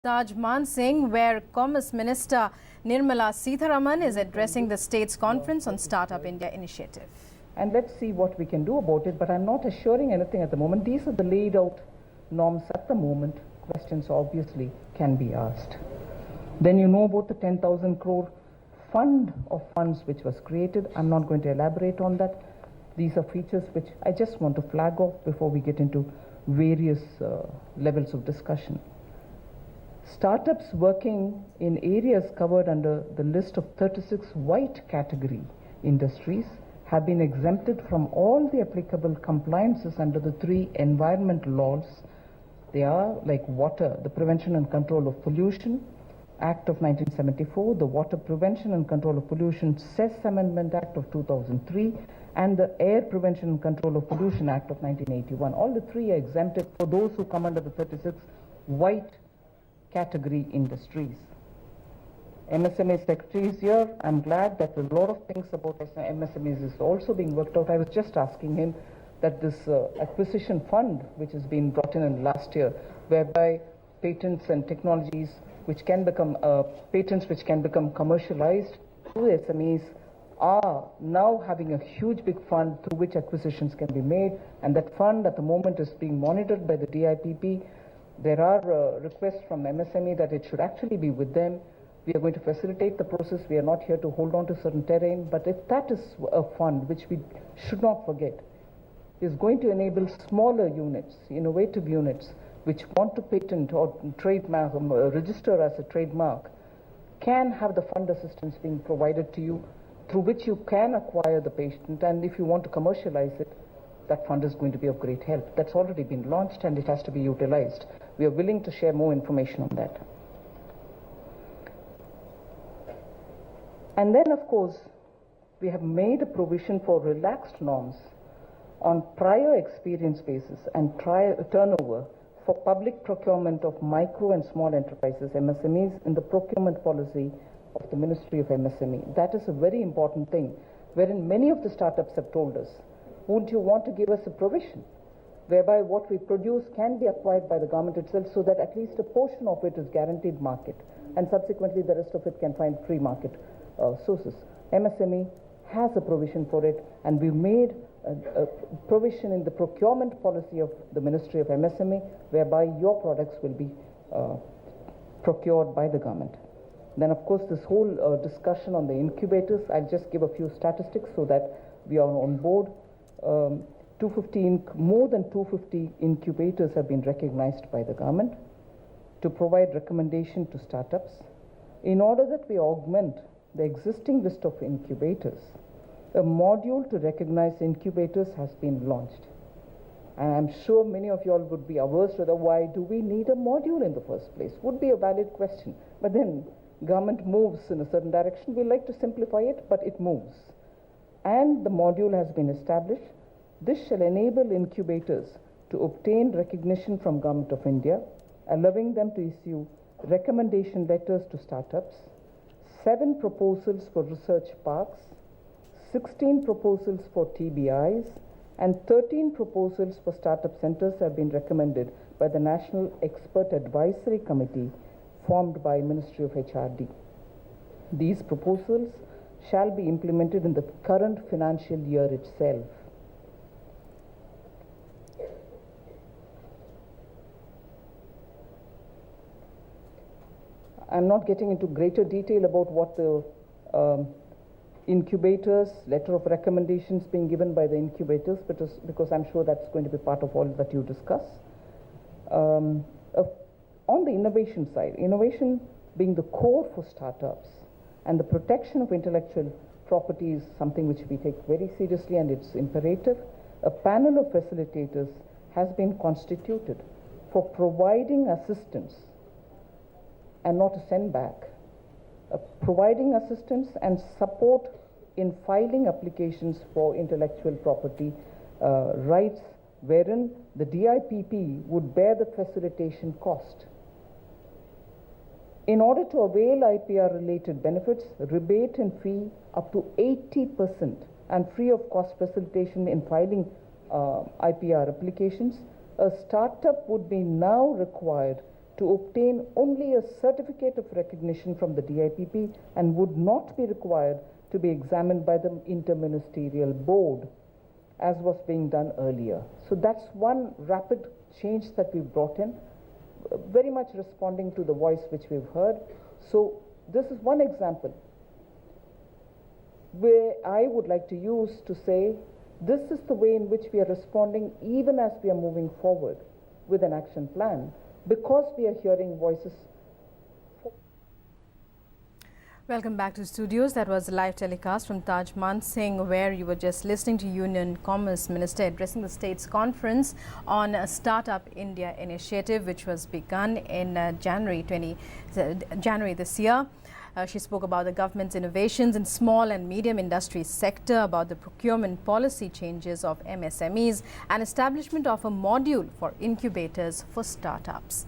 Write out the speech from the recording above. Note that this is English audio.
Taj Mansingh, where Commerce Minister Nirmala Sitharaman is addressing the state's conference on Startup India initiative. And let's see what we can do about it, but I'm not assuring anything at the moment. These are the laid out norms at the moment. Questions obviously can be asked. Then you know about the 10,000 crore fund of funds which was created. I'm not going to elaborate on that. These are features which I just want to flag off before we get into various levels of discussion. Startups working in areas covered under the list of 36 white category industries have been exempted from all the applicable compliances under the 3 environmental laws. They are like water, the Prevention and Control of Pollution Act of 1974, the Water Prevention and Control of Pollution Cess Amendment Act of 2003, and the Air Prevention and Control of Pollution Act of 1981. All the 3 are exempted for those who come under the 36 white category industries. MSME secretary is here. I'm glad that a lot of things about MSMEs is also being worked out. I was just asking him that this acquisition fund which has been brought in last year, whereby patents and technologies which can become which can become commercialized through SMEs are now having a huge big fund through which acquisitions can be made, and that fund at the moment is being monitored by the DIPP. There are requests from MSME that it should actually be with them. We are going to facilitate the process. We are not here to hold on to certain terrain, but if that is a fund which we should not forget, is going to enable smaller units, innovative units, which want to patent or trademark, register as a trademark, can have the fund assistance being provided to you, through which you can acquire the patent, and if you want to commercialize it, that fund is going to be of great help. That's already been launched and it has to be utilized. We are willing to share more information on that. And then, of course, we have made a provision for relaxed norms on prior experience basis and turnover for public procurement of micro and small enterprises, MSMEs, in the procurement policy of the Ministry of MSME. That is a very important thing, wherein many of the startups have told us, wouldn't you want to give us a provision whereby what we produce can be acquired by the government itself, so that at least a portion of it is guaranteed market and subsequently the rest of it can find free market sources. MSME has a provision for it, and we've made a provision in the procurement policy of the Ministry of MSME whereby your products will be procured by the government. Then of course this whole discussion on the incubators, I'll just give a few statistics so that we are on board. More than 250 incubators have been recognized by the government to provide recommendation to startups. In order that we augment the existing list of incubators, a module to recognize incubators has been launched. And I'm sure many of you all would be averse to why do we need a module in the first place? Would be a valid question. But then government moves in a certain direction. We like to simplify it, but it moves. And the module has been established. This shall enable incubators to obtain recognition from Government of India, allowing them to issue recommendation letters to startups, 7 proposals for research parks, 16 proposals for TBIs, and 13 proposals for startup centers have been recommended by the National Expert Advisory Committee formed by Ministry of HRD. These proposals shall be implemented in the current financial year itself. I'm not getting into greater detail about what the incubators, letter of recommendations being given by the incubators, because I'm sure that's going to be part of all that you discuss. On the innovation side, innovation being the core for startups, and the protection of intellectual property is something which we take very seriously, and it's imperative. A panel of facilitators has been constituted for providing assistance and not a send back, providing assistance and support in filing applications for intellectual property rights, wherein the DIPP would bear the facilitation cost. In order to avail IPR related benefits, rebate and fee up to 80% and free of cost facilitation in filing IPR applications, a startup would be now required to obtain only a certificate of recognition from the DIPP and would not be required to be examined by the interministerial board as was being done earlier. So that's one rapid change that we've brought in, very much responding to the voice which we've heard. So this is one example where I would like to use to say this is the way in which we are responding even as we are moving forward with an action plan, because we are hearing voices. Welcome back to studios. That was a live telecast from Taj Mansingh, where you were just listening to Union Commerce Minister addressing the state's conference on a Startup India initiative, which was begun in January this year. She spoke about the government's innovations in small and medium industry sector, about the procurement policy changes of MSMEs and establishment of a module for incubators for startups.